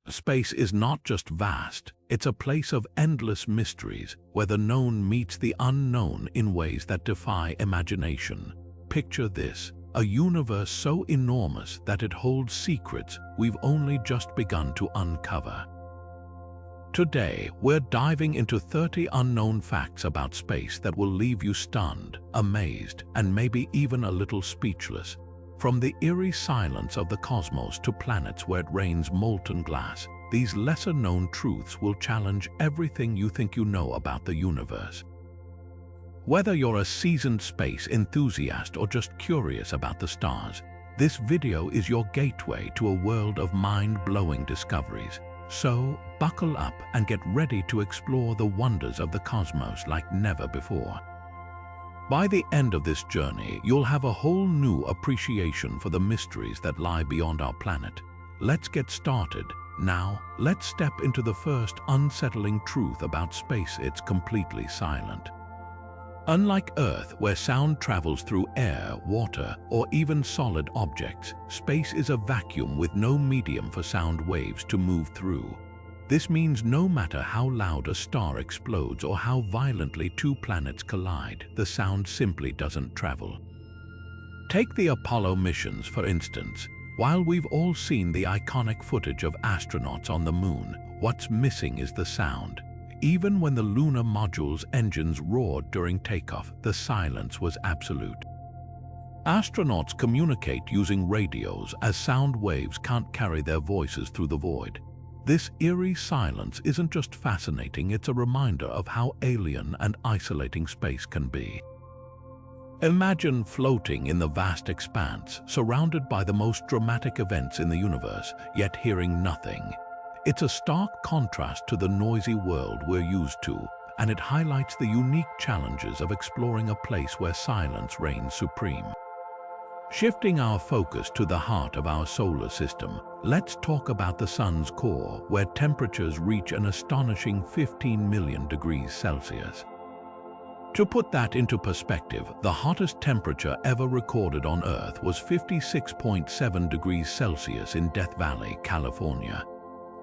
Space is not just vast, it's a place of endless mysteries where the known meets the unknown in ways that defy imagination. Picture this, a universe so enormous that it holds secrets we've only just begun to uncover. Today, we're diving into 30 unknown facts about space that will leave you stunned, amazed, and maybe even a little speechless. From the eerie silence of the cosmos to planets where it rains molten glass, these lesser-known truths will challenge everything you think you know about the universe. Whether you're a seasoned space enthusiast or just curious about the stars, this video is your gateway to a world of mind-blowing discoveries. So, buckle up and get ready to explore the wonders of the cosmos like never before. By the end of this journey, you'll have a whole new appreciation for the mysteries that lie beyond our planet. Let's get started. Now, let's step into the first unsettling truth about space: it's completely silent. Unlike Earth, where sound travels through air, water, or even solid objects, space is a vacuum with no medium for sound waves to move through. This means no matter how loud a star explodes or how violently two planets collide, the sound simply doesn't travel. Take the Apollo missions, for instance. While we've all seen the iconic footage of astronauts on the moon, what's missing is the sound. Even when the lunar module's engines roared during takeoff, the silence was absolute. Astronauts communicate using radios, as sound waves can't carry their voices through the void. This eerie silence isn't just fascinating, it's a reminder of how alien and isolating space can be. Imagine floating in the vast expanse, surrounded by the most dramatic events in the universe, yet hearing nothing. It's a stark contrast to the noisy world we're used to, and it highlights the unique challenges of exploring a place where silence reigns supreme. Shifting our focus to the heart of our solar system, let's talk about the Sun's core, where temperatures reach an astonishing 15 million degrees Celsius. To put that into perspective, the hottest temperature ever recorded on Earth was 56.7 degrees Celsius in Death Valley, California.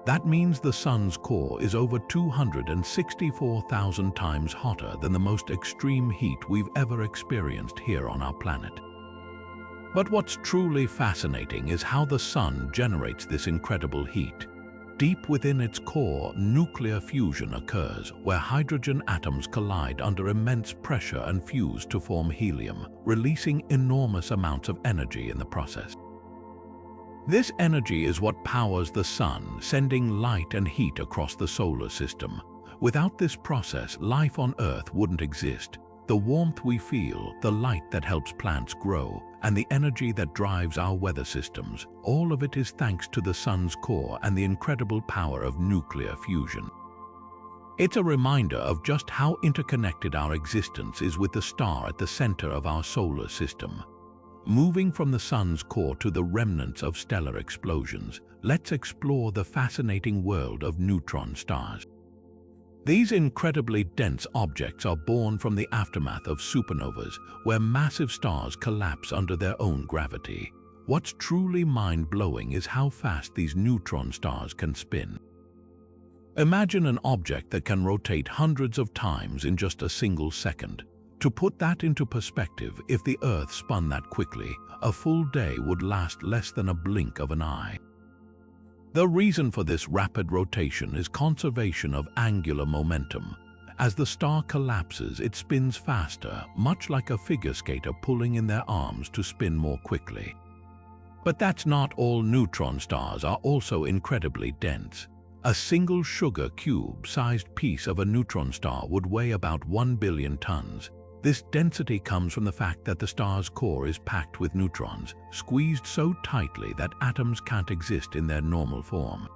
That means the Sun's core is over 264,000 times hotter than the most extreme heat we've ever experienced here on our planet. But what's truly fascinating is how the Sun generates this incredible heat. Deep within its core, nuclear fusion occurs, where hydrogen atoms collide under immense pressure and fuse to form helium, releasing enormous amounts of energy in the process. This energy is what powers the Sun, sending light and heat across the solar system. Without this process, life on Earth wouldn't exist. The warmth we feel, the light that helps plants grow, and the energy that drives our weather systems, all of it is thanks to the Sun's core and the incredible power of nuclear fusion. It's a reminder of just how interconnected our existence is with the star at the center of our solar system. Moving from the Sun's core to the remnants of stellar explosions, let's explore the fascinating world of neutron stars. These incredibly dense objects are born from the aftermath of supernovas, where massive stars collapse under their own gravity. What's truly mind-blowing is how fast these neutron stars can spin. Imagine an object that can rotate hundreds of times in just a single second. To put that into perspective, if the Earth spun that quickly, a full day would last less than a blink of an eye. The reason for this rapid rotation is conservation of angular momentum. As the star collapses, it spins faster, much like a figure skater pulling in their arms to spin more quickly. But that's not all. Neutron stars are also incredibly dense. A single sugar cube-sized piece of a neutron star would weigh about 1 billion tons. This density comes from the fact that the star's core is packed with neutrons, squeezed so tightly that atoms can't exist in their normal form.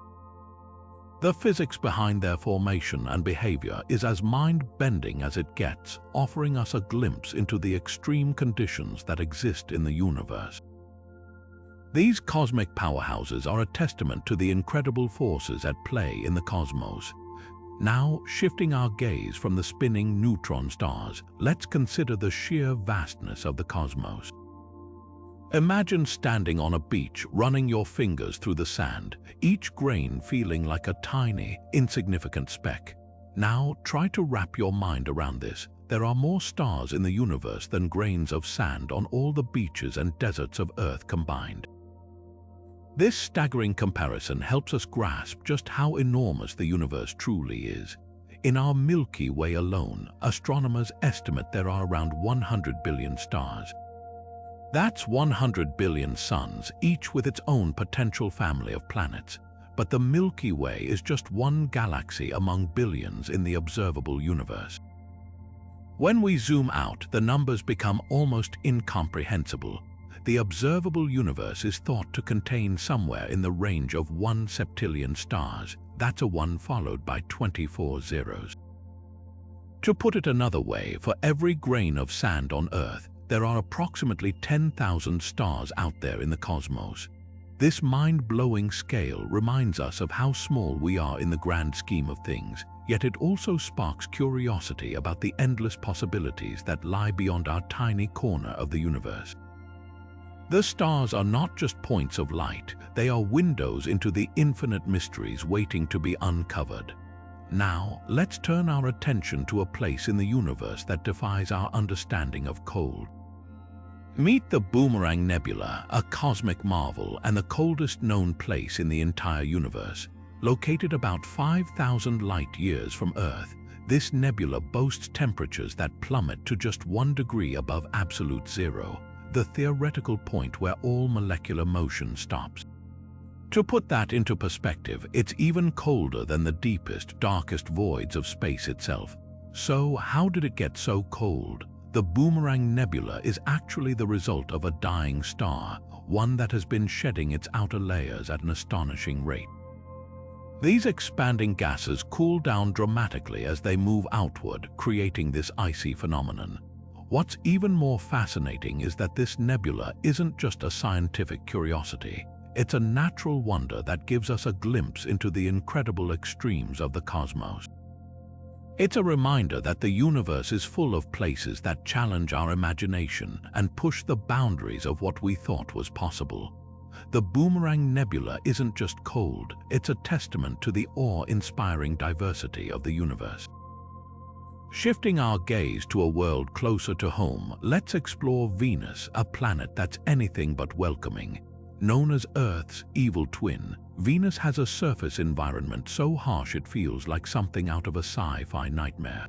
The physics behind their formation and behavior is as mind-bending as it gets, offering us a glimpse into the extreme conditions that exist in the universe. These cosmic powerhouses are a testament to the incredible forces at play in the cosmos. Now, shifting our gaze from the spinning neutron stars, let's consider the sheer vastness of the cosmos. Imagine standing on a beach, running your fingers through the sand, each grain feeling like a tiny, insignificant speck. Now, try to wrap your mind around this. There are more stars in the universe than grains of sand on all the beaches and deserts of Earth combined. This staggering comparison helps us grasp just how enormous the universe truly is. In our Milky Way alone, astronomers estimate there are around 100 billion stars. That's 100 billion suns, each with its own potential family of planets. But the Milky Way is just one galaxy among billions in the observable universe. When we zoom out, the numbers become almost incomprehensible. The observable universe is thought to contain somewhere in the range of 1 septillion stars. That's a 1 followed by 24 zeros. To put it another way, for every grain of sand on Earth, there are approximately 10,000 stars out there in the cosmos. This mind-blowing scale reminds us of how small we are in the grand scheme of things, yet it also sparks curiosity about the endless possibilities that lie beyond our tiny corner of the universe. The stars are not just points of light, they are windows into the infinite mysteries waiting to be uncovered. Now, let's turn our attention to a place in the universe that defies our understanding of cold. Meet the Boomerang Nebula, a cosmic marvel and the coldest known place in the entire universe. Located about 5,000 light-years from Earth, this nebula boasts temperatures that plummet to just 1 degree above absolute zero, the theoretical point where all molecular motion stops. To put that into perspective, it's even colder than the deepest, darkest voids of space itself. So, how did it get so cold? The Boomerang Nebula is actually the result of a dying star, one that has been shedding its outer layers at an astonishing rate. These expanding gases cool down dramatically as they move outward, creating this icy phenomenon. What's even more fascinating is that this nebula isn't just a scientific curiosity. It's a natural wonder that gives us a glimpse into the incredible extremes of the cosmos. It's a reminder that the universe is full of places that challenge our imagination and push the boundaries of what we thought was possible. The Boomerang Nebula isn't just cold, it's a testament to the awe-inspiring diversity of the universe. Shifting our gaze to a world closer to home, let's explore Venus, a planet that's anything but welcoming. Known as Earth's evil twin, Venus has a surface environment so harsh it feels like something out of a sci-fi nightmare.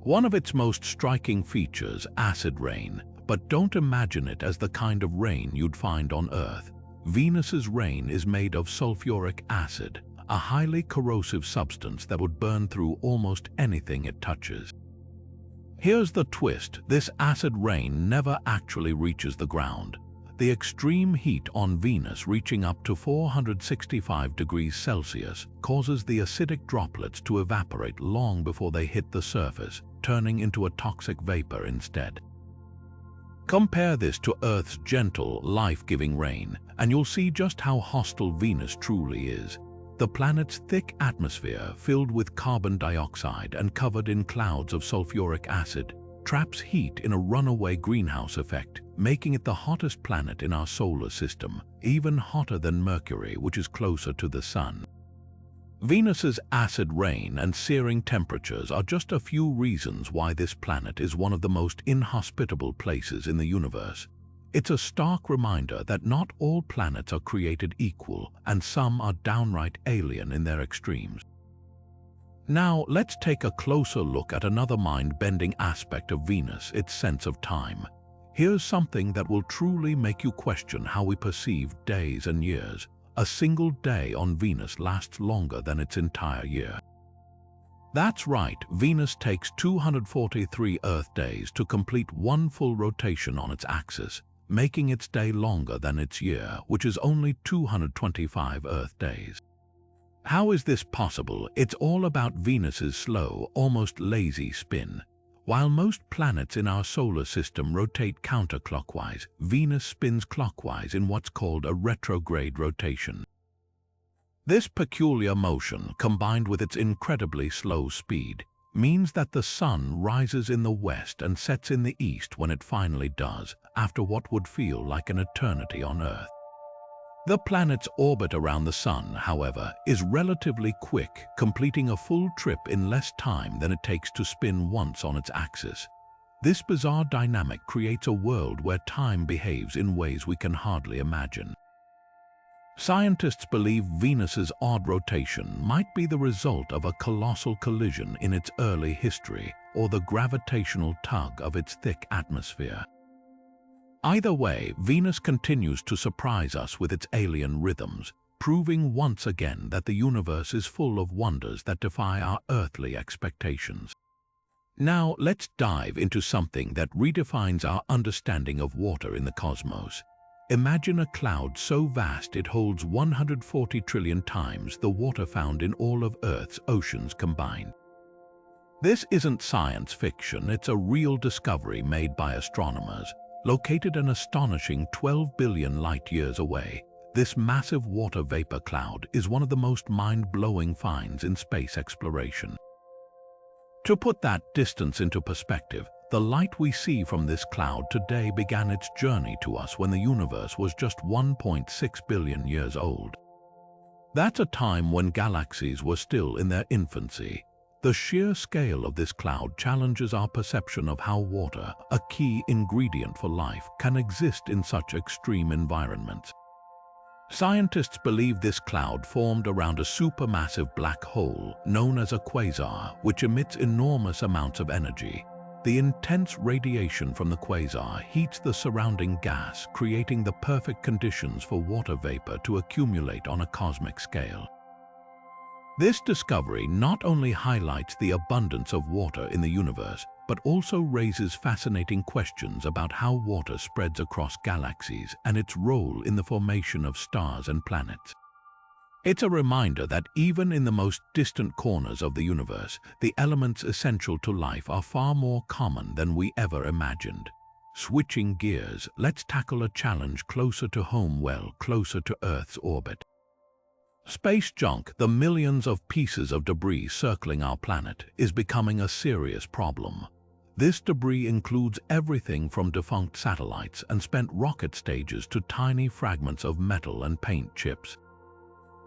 One of its most striking features, acid rain, but don't imagine it as the kind of rain you'd find on Earth. Venus's rain is made of sulfuric acid, a highly corrosive substance that would burn through almost anything it touches. Here's the twist: this acid rain never actually reaches the ground. The extreme heat on Venus, reaching up to 465 degrees Celsius, causes the acidic droplets to evaporate long before they hit the surface, turning into a toxic vapor instead. Compare this to Earth's gentle, life-giving rain, and you'll see just how hostile Venus truly is. The planet's thick atmosphere, filled with carbon dioxide and covered in clouds of sulfuric acid, traps heat in a runaway greenhouse effect, making it the hottest planet in our solar system, even hotter than Mercury, which is closer to the Sun. Venus's acid rain and searing temperatures are just a few reasons why this planet is one of the most inhospitable places in the universe. It's a stark reminder that not all planets are created equal, and some are downright alien in their extremes. Now, let's take a closer look at another mind-bending aspect of Venus, its sense of time. Here's something that will truly make you question how we perceive days and years. A single day on Venus lasts longer than its entire year. That's right, Venus takes 243 Earth days to complete one full rotation on its axis, making its day longer than its year, which is only 225 Earth days. How is this possible? It's all about Venus's slow, almost lazy spin. While most planets in our solar system rotate counterclockwise, Venus spins clockwise in what's called a retrograde rotation. This peculiar motion, combined with its incredibly slow speed, means that the sun rises in the west and sets in the east when it finally does, after what would feel like an eternity on Earth. The planet's orbit around the sun, however, is relatively quick, completing a full trip in less time than it takes to spin once on its axis. This bizarre dynamic creates a world where time behaves in ways we can hardly imagine. Scientists believe Venus's odd rotation might be the result of a colossal collision in its early history or the gravitational tug of its thick atmosphere. Either way, Venus continues to surprise us with its alien rhythms, proving once again that the universe is full of wonders that defy our earthly expectations. Now, let's dive into something that redefines our understanding of water in the cosmos. Imagine a cloud so vast it holds 140 trillion times the water found in all of Earth's oceans combined. This isn't science fiction, it's a real discovery made by astronomers. Located an astonishing 12 billion light-years away, this massive water vapor cloud is one of the most mind-blowing finds in space exploration. To put that distance into perspective, the light we see from this cloud today began its journey to us when the universe was just 1.6 billion years old. That's a time when galaxies were still in their infancy. The sheer scale of this cloud challenges our perception of how water, a key ingredient for life, can exist in such extreme environments. Scientists believe this cloud formed around a supermassive black hole known as a quasar, which emits enormous amounts of energy. The intense radiation from the quasar heats the surrounding gas, creating the perfect conditions for water vapor to accumulate on a cosmic scale. This discovery not only highlights the abundance of water in the universe, but also raises fascinating questions about how water spreads across galaxies and its role in the formation of stars and planets. It's a reminder that even in the most distant corners of the universe, the elements essential to life are far more common than we ever imagined. Switching gears, let's tackle a challenge closer to home, closer to Earth's orbit. Space junk, the millions of pieces of debris circling our planet, is becoming a serious problem. This debris includes everything from defunct satellites and spent rocket stages to tiny fragments of metal and paint chips.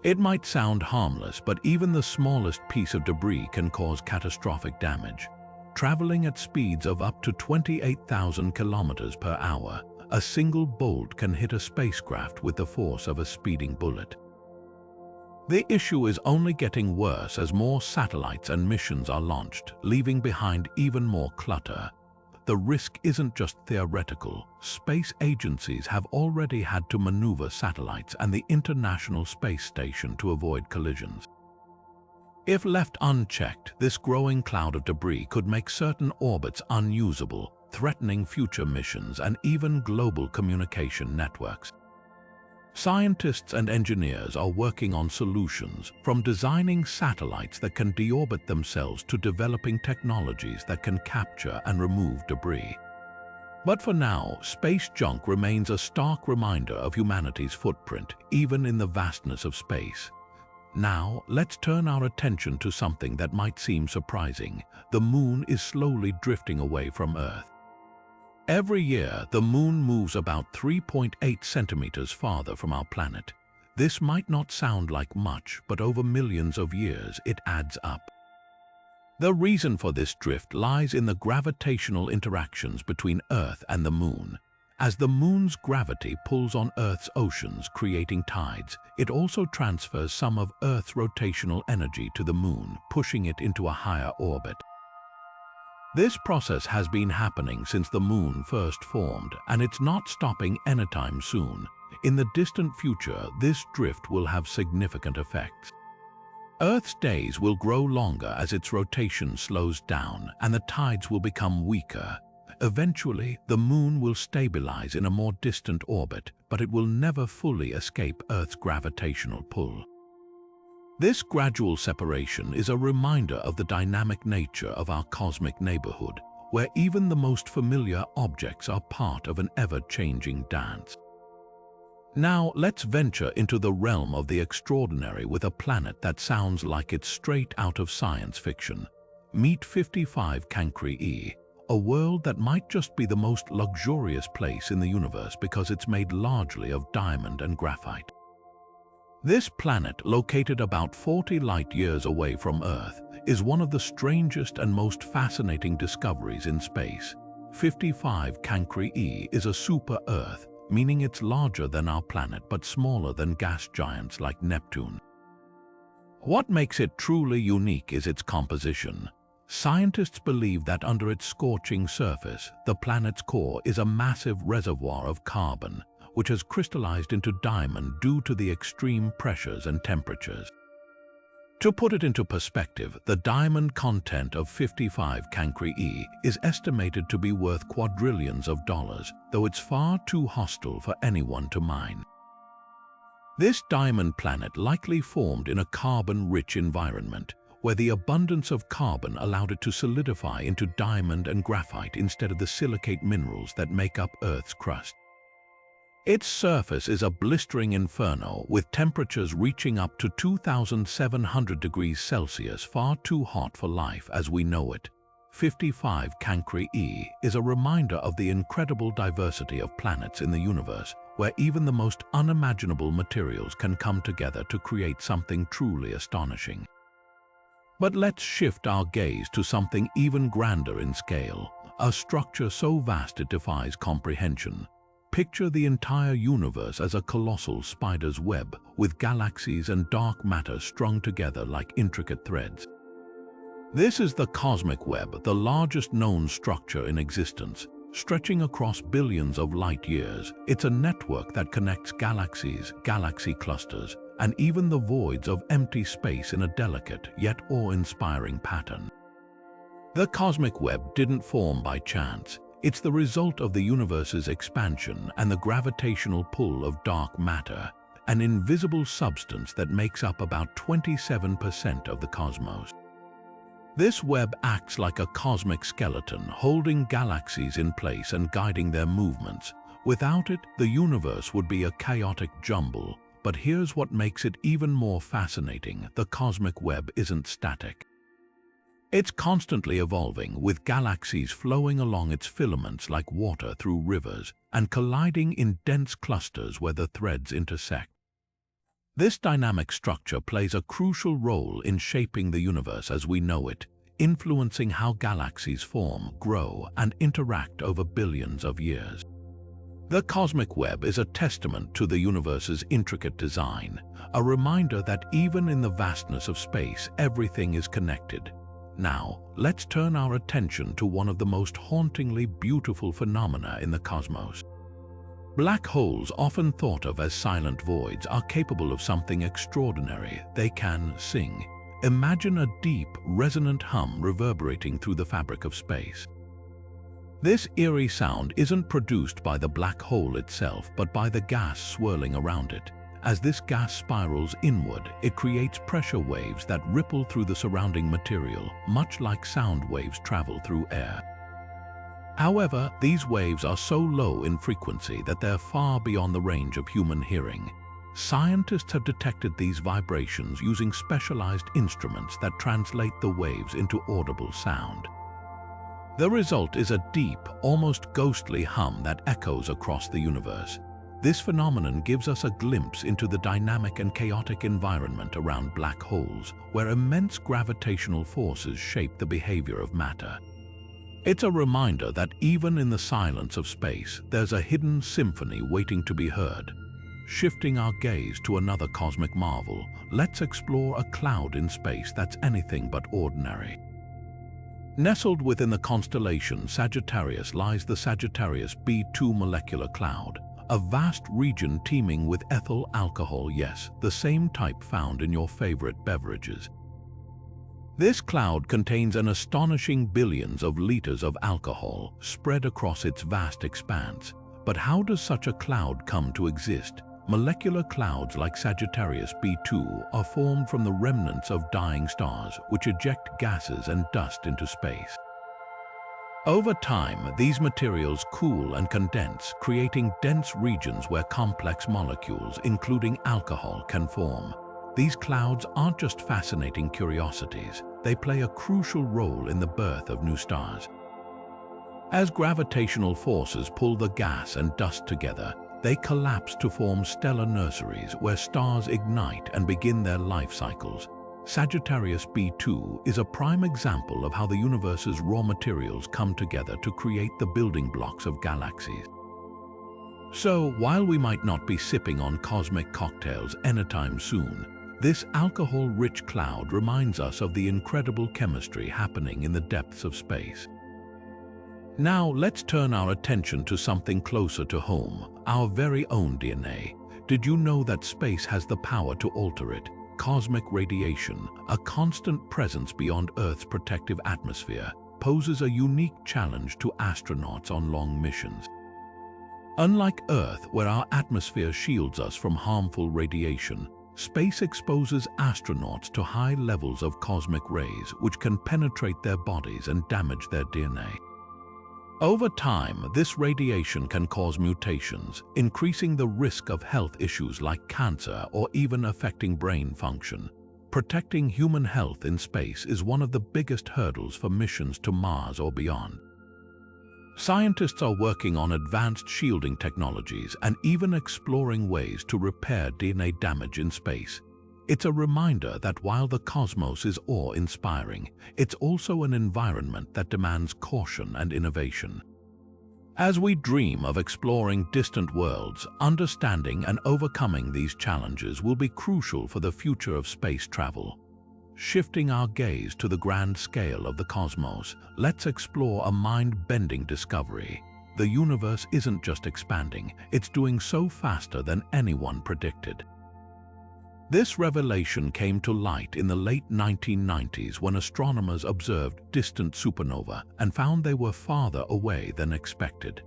It might sound harmless, but even the smallest piece of debris can cause catastrophic damage. Traveling at speeds of up to 28,000 kilometers per hour, a single bolt can hit a spacecraft with the force of a speeding bullet. The issue is only getting worse as more satellites and missions are launched, leaving behind even more clutter. The risk isn't just theoretical. Space agencies have already had to maneuver satellites and the International Space Station to avoid collisions. If left unchecked, this growing cloud of debris could make certain orbits unusable, threatening future missions and even global communication networks. Scientists and engineers are working on solutions, from designing satellites that can deorbit themselves to developing technologies that can capture and remove debris. But for now, space junk remains a stark reminder of humanity's footprint, even in the vastness of space. Now, let's turn our attention to something that might seem surprising. The Moon is slowly drifting away from Earth. Every year, the Moon moves about 3.8 centimeters farther from our planet. This might not sound like much, but over millions of years, it adds up. The reason for this drift lies in the gravitational interactions between Earth and the Moon. As the Moon's gravity pulls on Earth's oceans, creating tides, it also transfers some of Earth's rotational energy to the Moon, pushing it into a higher orbit. This process has been happening since the Moon first formed, and it's not stopping anytime soon. In the distant future, this drift will have significant effects. Earth's days will grow longer as its rotation slows down, and the tides will become weaker. Eventually, the Moon will stabilize in a more distant orbit, but it will never fully escape Earth's gravitational pull. This gradual separation is a reminder of the dynamic nature of our cosmic neighborhood, where even the most familiar objects are part of an ever-changing dance. Now, let's venture into the realm of the extraordinary with a planet that sounds like it's straight out of science fiction. Meet 55 Cancri E, a world that might just be the most luxurious place in the universe because it's made largely of diamond and graphite. This planet, located about 40 light-years away from Earth, is one of the strangest and most fascinating discoveries in space. 55 Cancri E is a super-Earth, meaning it's larger than our planet but smaller than gas giants like Neptune. What makes it truly unique is its composition. Scientists believe that under its scorching surface, the planet's core is a massive reservoir of carbon, which has crystallized into diamond due to the extreme pressures and temperatures. To put it into perspective, the diamond content of 55 Cancri E is estimated to be worth quadrillions of dollars, though it's far too hostile for anyone to mine. This diamond planet likely formed in a carbon-rich environment, where the abundance of carbon allowed it to solidify into diamond and graphite instead of the silicate minerals that make up Earth's crust. Its surface is a blistering inferno with temperatures reaching up to 2,700 degrees Celsius, far too hot for life as we know it. 55 Cancri E is a reminder of the incredible diversity of planets in the universe, where even the most unimaginable materials can come together to create something truly astonishing. But let's shift our gaze to something even grander in scale, a structure so vast it defies comprehension. Picture the entire universe as a colossal spider's web, with galaxies and dark matter strung together like intricate threads. This is the cosmic web, the largest known structure in existence. Stretching across billions of light years, it's a network that connects galaxies, galaxy clusters, and even the voids of empty space in a delicate yet awe-inspiring pattern. The cosmic web didn't form by chance. It's the result of the universe's expansion and the gravitational pull of dark matter, an invisible substance that makes up about 27% of the cosmos. This web acts like a cosmic skeleton, holding galaxies in place and guiding their movements. Without it, the universe would be a chaotic jumble. But here's what makes it even more fascinating: the cosmic web isn't static. It's constantly evolving, with galaxies flowing along its filaments like water through rivers and colliding in dense clusters where the threads intersect. This dynamic structure plays a crucial role in shaping the universe as we know it, influencing how galaxies form, grow, and interact over billions of years. The cosmic web is a testament to the universe's intricate design, a reminder that even in the vastness of space, everything is connected. Now, let's turn our attention to one of the most hauntingly beautiful phenomena in the cosmos. Black holes, often thought of as silent voids, are capable of something extraordinary. They can sing. Imagine a deep, resonant hum reverberating through the fabric of space. This eerie sound isn't produced by the black hole itself, but by the gas swirling around it. As this gas spirals inward, it creates pressure waves that ripple through the surrounding material, much like sound waves travel through air. However, these waves are so low in frequency that they're far beyond the range of human hearing. Scientists have detected these vibrations using specialized instruments that translate the waves into audible sound. The result is a deep, almost ghostly hum that echoes across the universe. This phenomenon gives us a glimpse into the dynamic and chaotic environment around black holes, where immense gravitational forces shape the behavior of matter. It's a reminder that even in the silence of space, there's a hidden symphony waiting to be heard. Shifting our gaze to another cosmic marvel, let's explore a cloud in space that's anything but ordinary. Nestled within the constellation Sagittarius lies the Sagittarius B2 molecular cloud, a vast region teeming with ethyl alcohol, yes, the same type found in your favorite beverages. This cloud contains an astonishing billions of liters of alcohol spread across its vast expanse. But how does such a cloud come to exist? Molecular clouds like Sagittarius B2 are formed from the remnants of dying stars, which eject gases and dust into space. Over time, these materials cool and condense, creating dense regions where complex molecules, including alcohol, can form. These clouds aren't just fascinating curiosities. they play a crucial role in the birth of new stars. As gravitational forces pull the gas and dust together, they collapse to form stellar nurseries where stars ignite and begin their life cycles. Sagittarius B2 is a prime example of how the universe's raw materials come together to create the building blocks of galaxies. So, while we might not be sipping on cosmic cocktails anytime soon, this alcohol-rich cloud reminds us of the incredible chemistry happening in the depths of space. Now, let's turn our attention to something closer to home, our very own DNA. Did you know that space has the power to alter it? Cosmic radiation, a constant presence beyond Earth's protective atmosphere, poses a unique challenge to astronauts on long missions. Unlike Earth, where our atmosphere shields us from harmful radiation, space exposes astronauts to high levels of cosmic rays which can penetrate their bodies and damage their DNA. Over time, this radiation can cause mutations, increasing the risk of health issues like cancer or even affecting brain function. Protecting human health in space is one of the biggest hurdles for missions to Mars or beyond. Scientists are working on advanced shielding technologies and even exploring ways to repair DNA damage in space. It's a reminder that while the cosmos is awe-inspiring, it's also an environment that demands caution and innovation. As we dream of exploring distant worlds, understanding and overcoming these challenges will be crucial for the future of space travel. Shifting our gaze to the grand scale of the cosmos, let's explore a mind-bending discovery. The universe isn't just expanding, it's doing so faster than anyone predicted. This revelation came to light in the late 1990s when astronomers observed distant supernovae and found they were farther away than expected.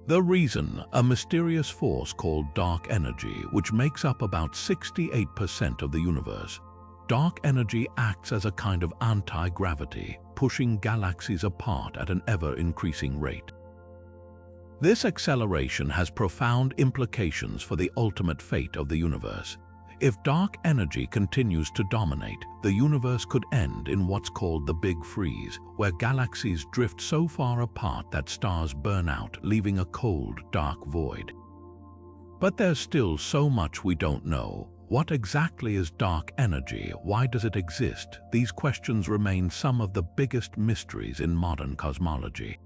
The reason: a mysterious force called dark energy, which makes up about 68% of the universe. Dark energy acts as a kind of anti-gravity, pushing galaxies apart at an ever-increasing rate. This acceleration has profound implications for the ultimate fate of the universe. If dark energy continues to dominate, the universe could end in what's called the Big Freeze, where galaxies drift so far apart that stars burn out, leaving a cold, dark void. But there's still so much we don't know. What exactly is dark energy? Why does it exist? These questions remain some of the biggest mysteries in modern cosmology.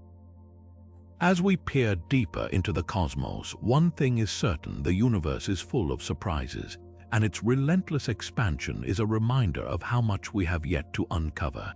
As we peer deeper into the cosmos, one thing is certain: the universe is full of surprises, and its relentless expansion is a reminder of how much we have yet to uncover.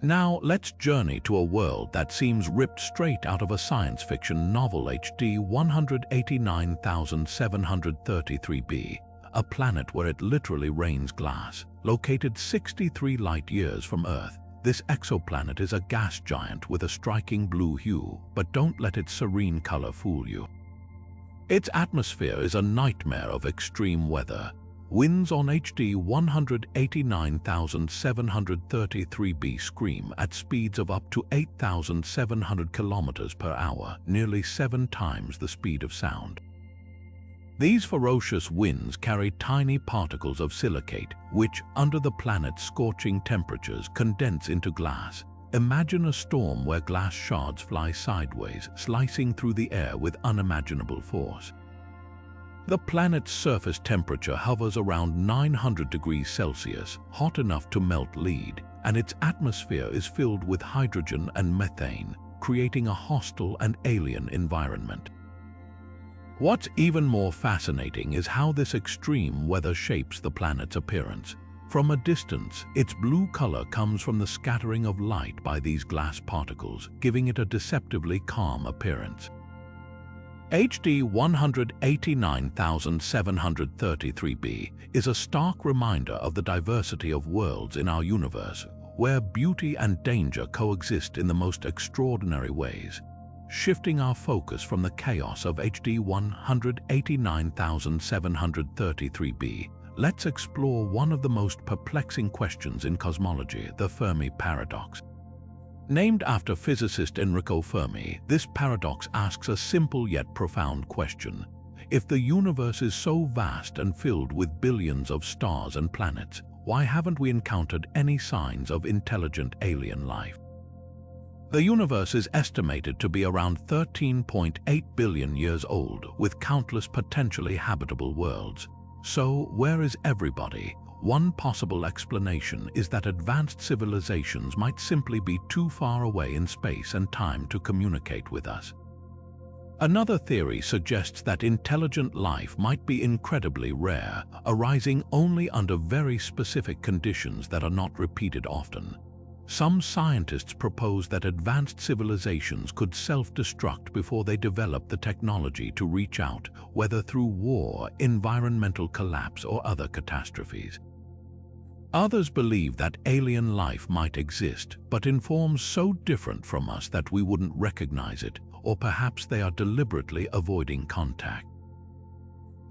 Now, let's journey to a world that seems ripped straight out of a science fiction novel. HD 189733b, a planet where it literally rains glass. Located 63 light-years from Earth, this exoplanet is a gas giant with a striking blue hue, but don't let its serene color fool you. Its atmosphere is a nightmare of extreme weather. Winds on HD 189733b scream at speeds of up to 8,700 kilometers per hour, nearly 7 times the speed of sound. These ferocious winds carry tiny particles of silicate, which, under the planet's scorching temperatures, condense into glass. Imagine a storm where glass shards fly sideways, slicing through the air with unimaginable force. The planet's surface temperature hovers around 900 degrees Celsius, hot enough to melt lead, and its atmosphere is filled with hydrogen and methane, creating a hostile and alien environment. What's even more fascinating is how this extreme weather shapes the planet's appearance. From a distance, its blue color comes from the scattering of light by these glass particles, giving it a deceptively calm appearance. HD 189733b is a stark reminder of the diversity of worlds in our universe, where beauty and danger coexist in the most extraordinary ways. Shifting our focus from the chaos of HD 189733b, let's explore one of the most perplexing questions in cosmology: the Fermi paradox. Named after physicist Enrico Fermi, this paradox asks a simple yet profound question. If the universe is so vast and filled with billions of stars and planets, why haven't we encountered any signs of intelligent alien life? The universe is estimated to be around 13.8 billion years old, with countless potentially habitable worlds. So, where is everybody? One possible explanation is that advanced civilizations might simply be too far away in space and time to communicate with us. Another theory suggests that intelligent life might be incredibly rare, arising only under very specific conditions that are not repeated often. Some scientists propose that advanced civilizations could self-destruct before they develop the technology to reach out, whether through war, environmental collapse, or other catastrophes. Others believe that alien life might exist, but in forms so different from us that we wouldn't recognize it, or perhaps they are deliberately avoiding contact.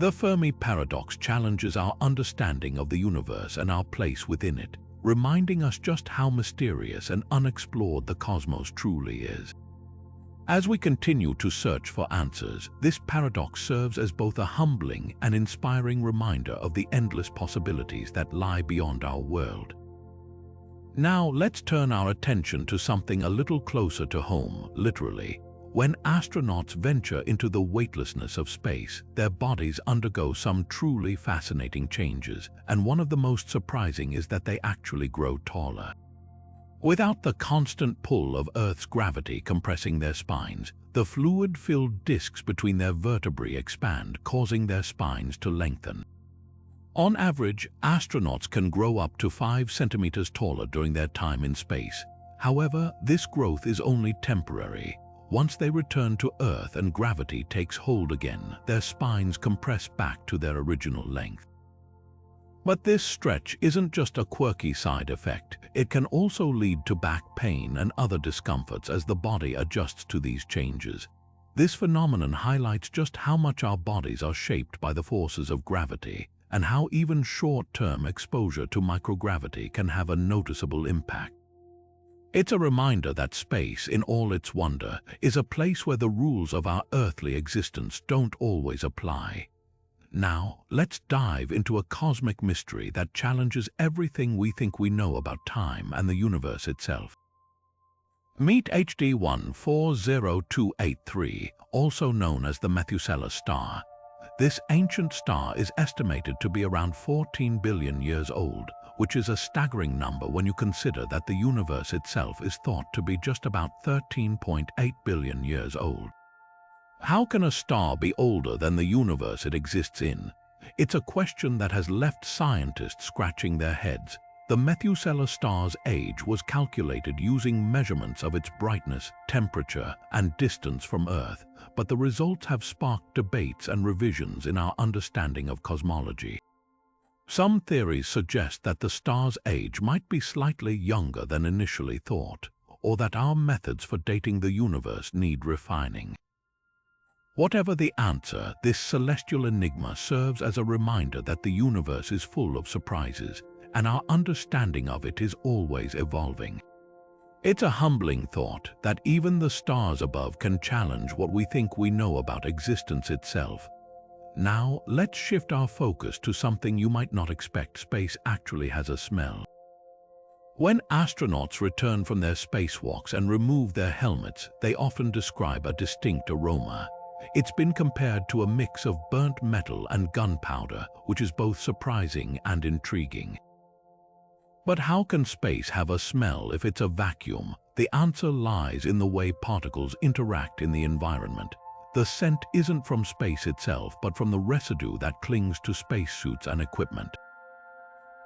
The Fermi paradox challenges our understanding of the universe and our place within it, reminding us just how mysterious and unexplored the cosmos truly is. As we continue to search for answers, this paradox serves as both a humbling and inspiring reminder of the endless possibilities that lie beyond our world. Now let's turn our attention to something a little closer to home, literally. When astronauts venture into the weightlessness of space, their bodies undergo some truly fascinating changes, and one of the most surprising is that they actually grow taller. Without the constant pull of Earth's gravity compressing their spines, the fluid-filled discs between their vertebrae expand, causing their spines to lengthen. On average, astronauts can grow up to 5 centimeters taller during their time in space. However, this growth is only temporary. Once they return to Earth and gravity takes hold again, their spines compress back to their original length. But this stretch isn't just a quirky side effect. It can also lead to back pain and other discomforts as the body adjusts to these changes. This phenomenon highlights just how much our bodies are shaped by the forces of gravity, and how even short-term exposure to microgravity can have a noticeable impact. It's a reminder that space, in all its wonder, is a place where the rules of our earthly existence don't always apply. Now, let's dive into a cosmic mystery that challenges everything we think we know about time and the universe itself. Meet HD 140283, also known as the Methuselah star. This ancient star is estimated to be around 14 billion years old, which is a staggering number when you consider that the universe itself is thought to be just about 13.8 billion years old. How can a star be older than the universe it exists in? It's a question that has left scientists scratching their heads. The Methuselah star's age was calculated using measurements of its brightness, temperature, and distance from Earth, but the results have sparked debates and revisions in our understanding of cosmology. Some theories suggest that the star's age might be slightly younger than initially thought, or that our methods for dating the universe need refining. Whatever the answer, this celestial enigma serves as a reminder that the universe is full of surprises, and our understanding of it is always evolving. It's a humbling thought that even the stars above can challenge what we think we know about existence itself. Now, let's shift our focus to something you might not expect. Space actually has a smell. When astronauts return from their spacewalks and remove their helmets, they often describe a distinct aroma. It's been compared to a mix of burnt metal and gunpowder, which is both surprising and intriguing. But how can space have a smell if it's a vacuum? The answer lies in the way particles interact in the environment. The scent isn't from space itself, but from the residue that clings to spacesuits and equipment.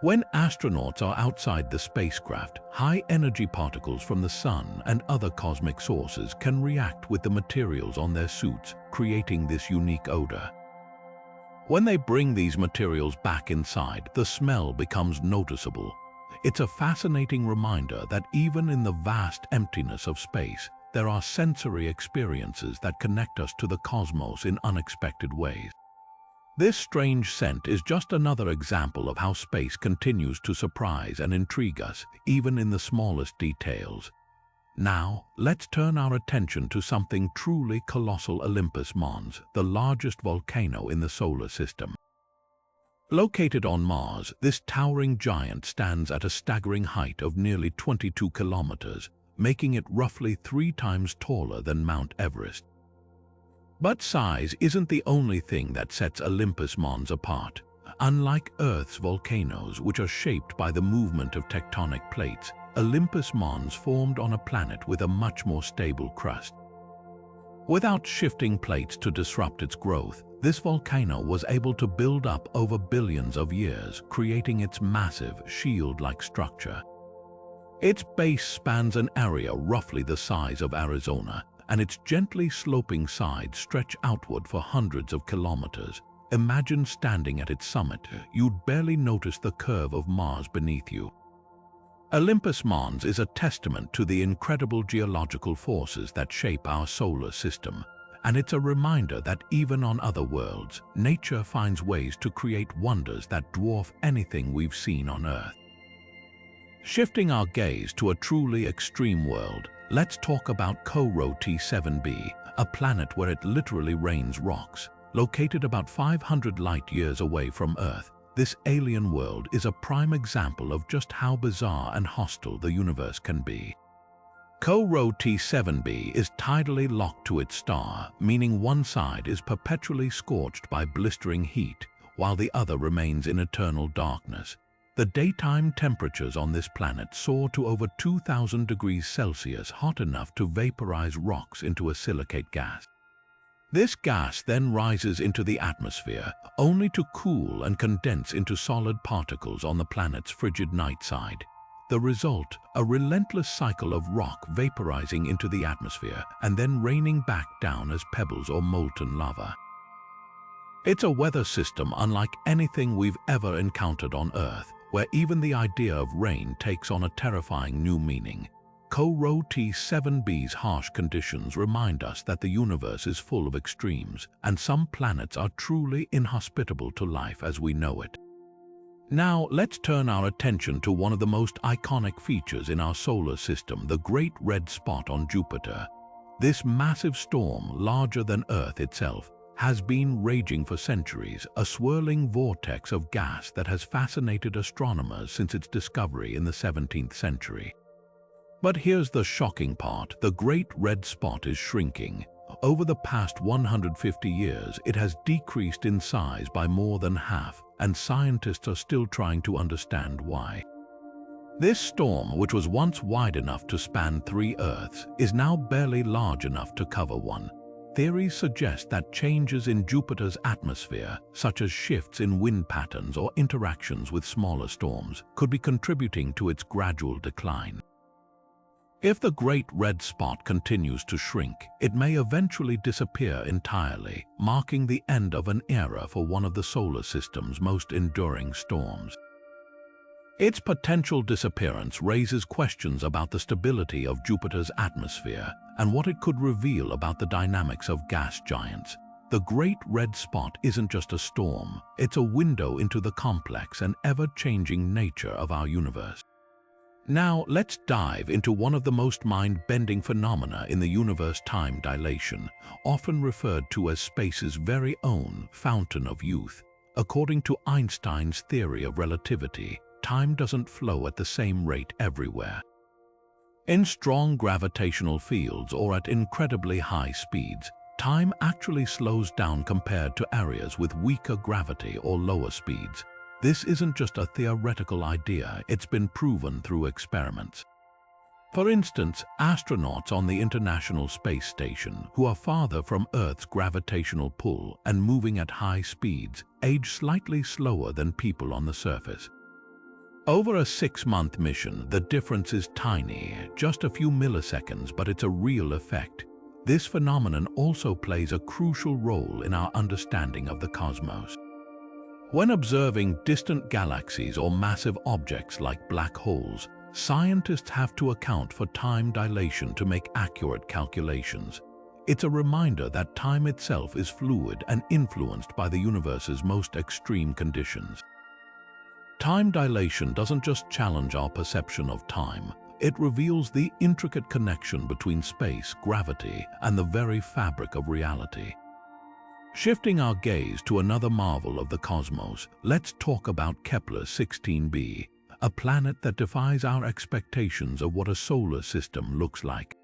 When astronauts are outside the spacecraft, high-energy particles from the sun and other cosmic sources can react with the materials on their suits, creating this unique odor. When they bring these materials back inside, the smell becomes noticeable. It's a fascinating reminder that even in the vast emptiness of space, there are sensory experiences that connect us to the cosmos in unexpected ways. This strange scent is just another example of how space continues to surprise and intrigue us, even in the smallest details. Now, let's turn our attention to something truly colossal: Olympus Mons, the largest volcano in the solar system. Located on Mars, this towering giant stands at a staggering height of nearly 22 kilometers, making it roughly 3 times taller than Mount Everest. But size isn't the only thing that sets Olympus Mons apart. Unlike Earth's volcanoes, which are shaped by the movement of tectonic plates, Olympus Mons formed on a planet with a much more stable crust. Without shifting plates to disrupt its growth, this volcano was able to build up over billions of years, creating its massive, shield-like structure. Its base spans an area roughly the size of Arizona, and its gently sloping sides stretch outward for hundreds of kilometers. Imagine standing at its summit. You'd barely notice the curve of Mars beneath you. Olympus Mons is a testament to the incredible geological forces that shape our solar system, and it's a reminder that even on other worlds, nature finds ways to create wonders that dwarf anything we've seen on Earth. Shifting our gaze to a truly extreme world, let's talk about Kourou T7b, a planet where it literally rains rocks. Located about 500 light-years away from Earth, this alien world is a prime example of just how bizarre and hostile the universe can be. Kourou T7b is tidally locked to its star, meaning one side is perpetually scorched by blistering heat, while the other remains in eternal darkness. The daytime temperatures on this planet soar to over 2,000 degrees Celsius, hot enough to vaporize rocks into a silicate gas. This gas then rises into the atmosphere, only to cool and condense into solid particles on the planet's frigid night side. The result, a relentless cycle of rock vaporizing into the atmosphere and then raining back down as pebbles or molten lava. It's a weather system unlike anything we've ever encountered on Earth, where even the idea of rain takes on a terrifying new meaning. Kourou T7b's harsh conditions remind us that the universe is full of extremes, and some planets are truly inhospitable to life as we know it. Now, let's turn our attention to one of the most iconic features in our solar system, the Great Red Spot on Jupiter. This massive storm, larger than Earth itself, has been raging for centuries, a swirling vortex of gas that has fascinated astronomers since its discovery in the 17th century. But here's the shocking part: the Great Red Spot is shrinking. Over the past 150 years, it has decreased in size by more than half, and scientists are still trying to understand why. This storm, which was once wide enough to span 3 Earths, is now barely large enough to cover one. Theories suggest that changes in Jupiter's atmosphere, such as shifts in wind patterns or interactions with smaller storms, could be contributing to its gradual decline. If the Great Red Spot continues to shrink, it may eventually disappear entirely, marking the end of an era for one of the solar system's most enduring storms. Its potential disappearance raises questions about the stability of Jupiter's atmosphere and what it could reveal about the dynamics of gas giants. The Great Red Spot isn't just a storm, it's a window into the complex and ever-changing nature of our universe. Now, let's dive into one of the most mind-bending phenomena in the universe: time dilation, often referred to as space's very own fountain of youth. According to Einstein's theory of relativity, time doesn't flow at the same rate everywhere. In strong gravitational fields or at incredibly high speeds, time actually slows down compared to areas with weaker gravity or lower speeds. This isn't just a theoretical idea, it's been proven through experiments. For instance, astronauts on the International Space Station, who are farther from Earth's gravitational pull and moving at high speeds, age slightly slower than people on the surface. Over a 6-month mission, the difference is tiny, just a few milliseconds, but it's a real effect. This phenomenon also plays a crucial role in our understanding of the cosmos. When observing distant galaxies or massive objects like black holes, scientists have to account for time dilation to make accurate calculations. It's a reminder that time itself is fluid and influenced by the universe's most extreme conditions. Time dilation doesn't just challenge our perception of time, it reveals the intricate connection between space, gravity, and the very fabric of reality. Shifting our gaze to another marvel of the cosmos, let's talk about Kepler 16b, a planet that defies our expectations of what a solar system looks like.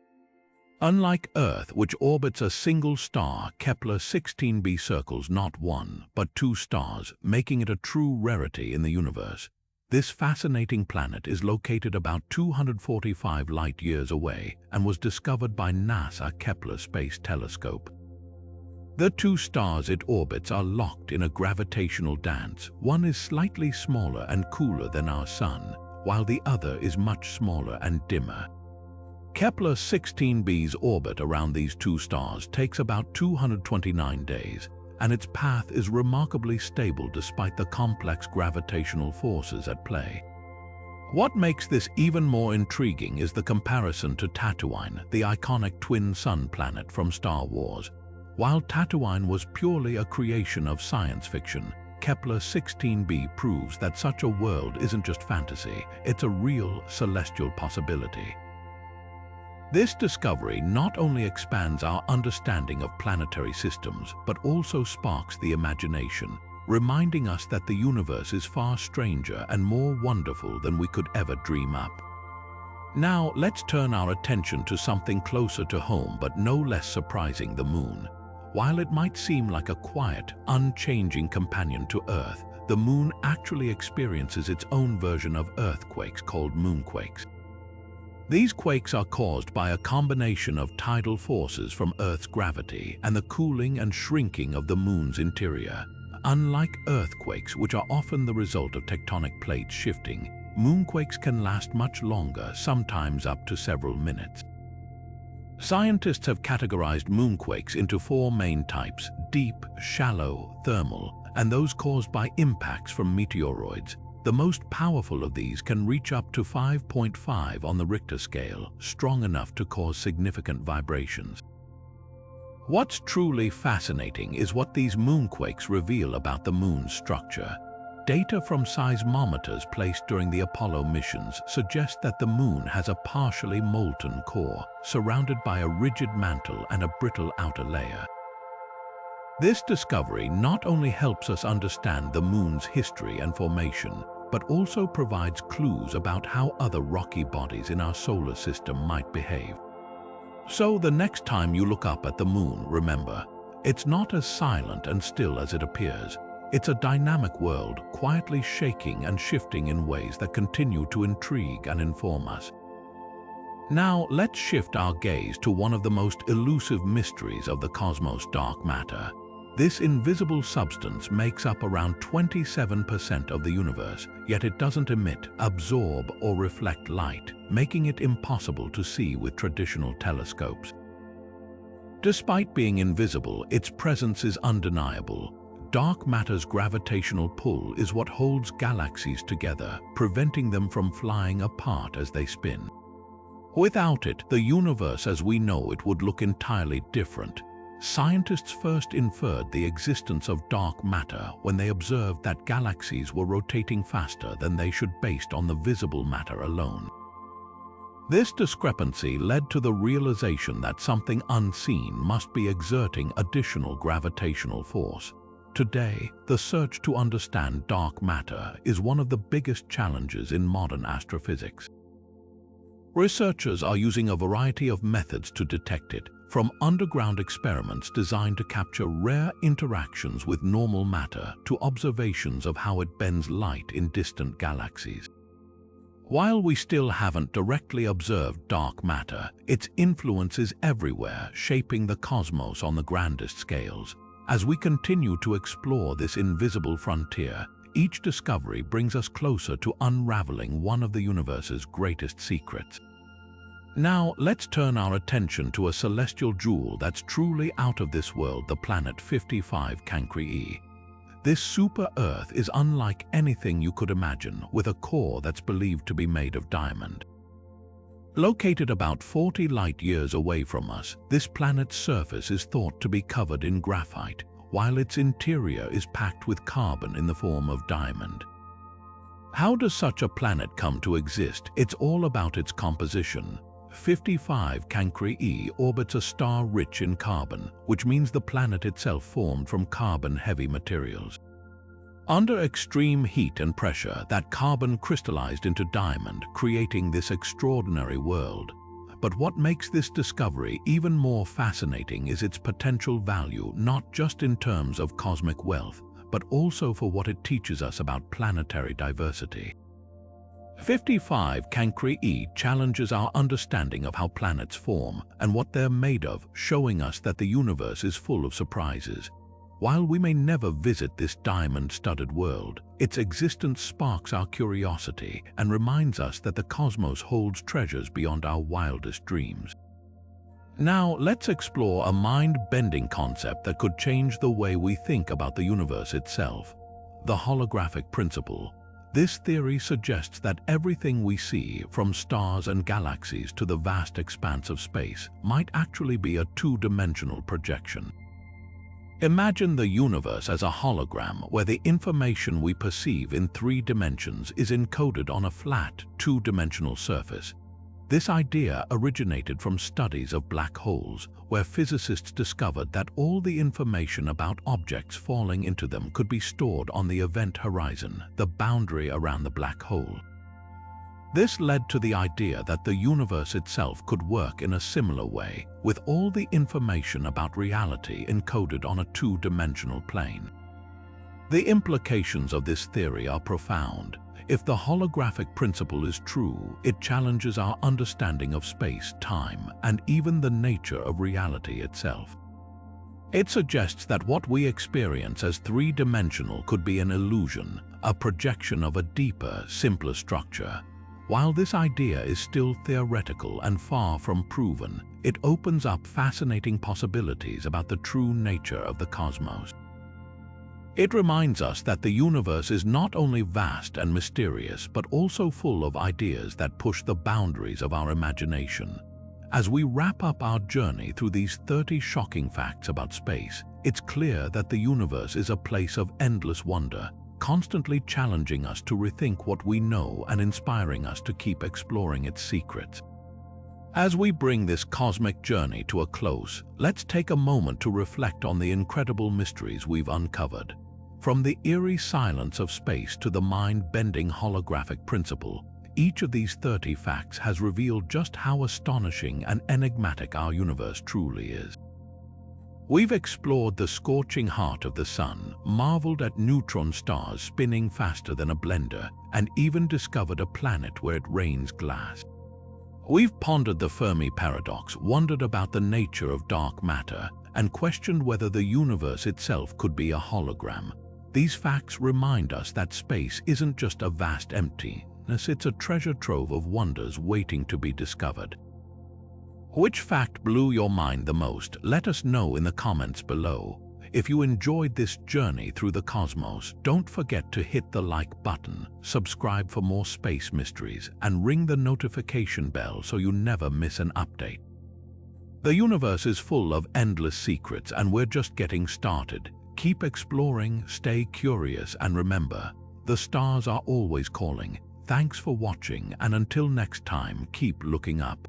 Unlike Earth, which orbits a single star, Kepler 16b circles not one, but two stars, making it a true rarity in the universe. This fascinating planet is located about 245 light-years away and was discovered by NASA Kepler Space Telescope. The two stars it orbits are locked in a gravitational dance. One is slightly smaller and cooler than our Sun, while the other is much smaller and dimmer. Kepler 16b's orbit around these two stars takes about 229 days, and its path is remarkably stable despite the complex gravitational forces at play. What makes this even more intriguing is the comparison to Tatooine, the iconic twin sun planet from Star Wars. While Tatooine was purely a creation of science fiction, Kepler 16b proves that such a world isn't just fantasy, it's a real celestial possibility. This discovery not only expands our understanding of planetary systems, but also sparks the imagination, reminding us that the universe is far stranger and more wonderful than we could ever dream up. Now, let's turn our attention to something closer to home but no less surprising: the Moon. While it might seem like a quiet, unchanging companion to Earth, the Moon actually experiences its own version of earthquakes called moonquakes. These quakes are caused by a combination of tidal forces from Earth's gravity and the cooling and shrinking of the Moon's interior. Unlike earthquakes, which are often the result of tectonic plates shifting, moonquakes can last much longer, sometimes up to several minutes. Scientists have categorized moonquakes into four main types: deep, shallow, thermal, and those caused by impacts from meteoroids. The most powerful of these can reach up to 5.5 on the Richter scale, strong enough to cause significant vibrations. What's truly fascinating is what these moonquakes reveal about the Moon's structure. Data from seismometers placed during the Apollo missions suggest that the Moon has a partially molten core, surrounded by a rigid mantle and a brittle outer layer. This discovery not only helps us understand the Moon's history and formation, but also provides clues about how other rocky bodies in our solar system might behave. So the next time you look up at the Moon, remember, it's not as silent and still as it appears. It's a dynamic world, quietly shaking and shifting in ways that continue to intrigue and inform us. Now, let's shift our gaze to one of the most elusive mysteries of the cosmos: dark matter. This invisible substance makes up around 27% of the universe, yet it doesn't emit, absorb, or reflect light, making it impossible to see with traditional telescopes. Despite being invisible, its presence is undeniable. Dark matter's gravitational pull is what holds galaxies together, preventing them from flying apart as they spin. Without it, the universe as we know it would look entirely different. Scientists first inferred the existence of dark matter when they observed that galaxies were rotating faster than they should based on the visible matter alone. This discrepancy led to the realization that something unseen must be exerting additional gravitational force. Today, the search to understand dark matter is one of the biggest challenges in modern astrophysics. Researchers are using a variety of methods to detect it, from underground experiments designed to capture rare interactions with normal matter to observations of how it bends light in distant galaxies. While we still haven't directly observed dark matter, its influence is everywhere, shaping the cosmos on the grandest scales. As we continue to explore this invisible frontier, each discovery brings us closer to unraveling one of the universe's greatest secrets. Now, let's turn our attention to a celestial jewel that's truly out of this world: the planet 55 Cancri e. This super-Earth is unlike anything you could imagine, with a core that's believed to be made of diamond. Located about 40 light-years away from us, this planet's surface is thought to be covered in graphite, while its interior is packed with carbon in the form of diamond. How does such a planet come to exist? It's all about its composition. 55 Cancri orbits a star rich in carbon, which means the planet itself formed from carbon-heavy materials. Under extreme heat and pressure, that carbon crystallized into diamond, creating this extraordinary world. But what makes this discovery even more fascinating is its potential value, not just in terms of cosmic wealth, but also for what it teaches us about planetary diversity. 55 Cancri challenges our understanding of how planets form and what they're made of, showing us that the universe is full of surprises. While we may never visit this diamond-studded world, its existence sparks our curiosity and reminds us that the cosmos holds treasures beyond our wildest dreams. Now, let's explore a mind-bending concept that could change the way we think about the universe itself: the holographic principle. This theory suggests that everything we see, from stars and galaxies to the vast expanse of space, might actually be a two-dimensional projection. Imagine the universe as a hologram where the information we perceive in 3 dimensions is encoded on a flat, two-dimensional surface. This idea originated from studies of black holes, where physicists discovered that all the information about objects falling into them could be stored on the event horizon, the boundary around the black hole. This led to the idea that the universe itself could work in a similar way, with all the information about reality encoded on a two-dimensional plane. The implications of this theory are profound. If the holographic principle is true, it challenges our understanding of space, time, and even the nature of reality itself. It suggests that what we experience as three-dimensional could be an illusion, a projection of a deeper, simpler structure. While this idea is still theoretical and far from proven, it opens up fascinating possibilities about the true nature of the cosmos. It reminds us that the universe is not only vast and mysterious, but also full of ideas that push the boundaries of our imagination. As we wrap up our journey through these 30 shocking facts about space, it's clear that the universe is a place of endless wonder, constantly challenging us to rethink what we know and inspiring us to keep exploring its secrets. As we bring this cosmic journey to a close, let's take a moment to reflect on the incredible mysteries we've uncovered. From the eerie silence of space to the mind-bending holographic principle, each of these 30 facts has revealed just how astonishing and enigmatic our universe truly is. We've explored the scorching heart of the sun, marveled at neutron stars spinning faster than a blender, and even discovered a planet where it rains glass. We've pondered the Fermi paradox, wondered about the nature of dark matter, and questioned whether the universe itself could be a hologram. These facts remind us that space isn't just a vast emptiness, it's a treasure trove of wonders waiting to be discovered. Which fact blew your mind the most? Let us know in the comments below. If you enjoyed this journey through the cosmos, don't forget to hit the like button, subscribe for more space mysteries, and ring the notification bell so you never miss an update. The universe is full of endless secrets, and we're just getting started. Keep exploring, stay curious, and remember, the stars are always calling. Thanks for watching, and until next time, keep looking up.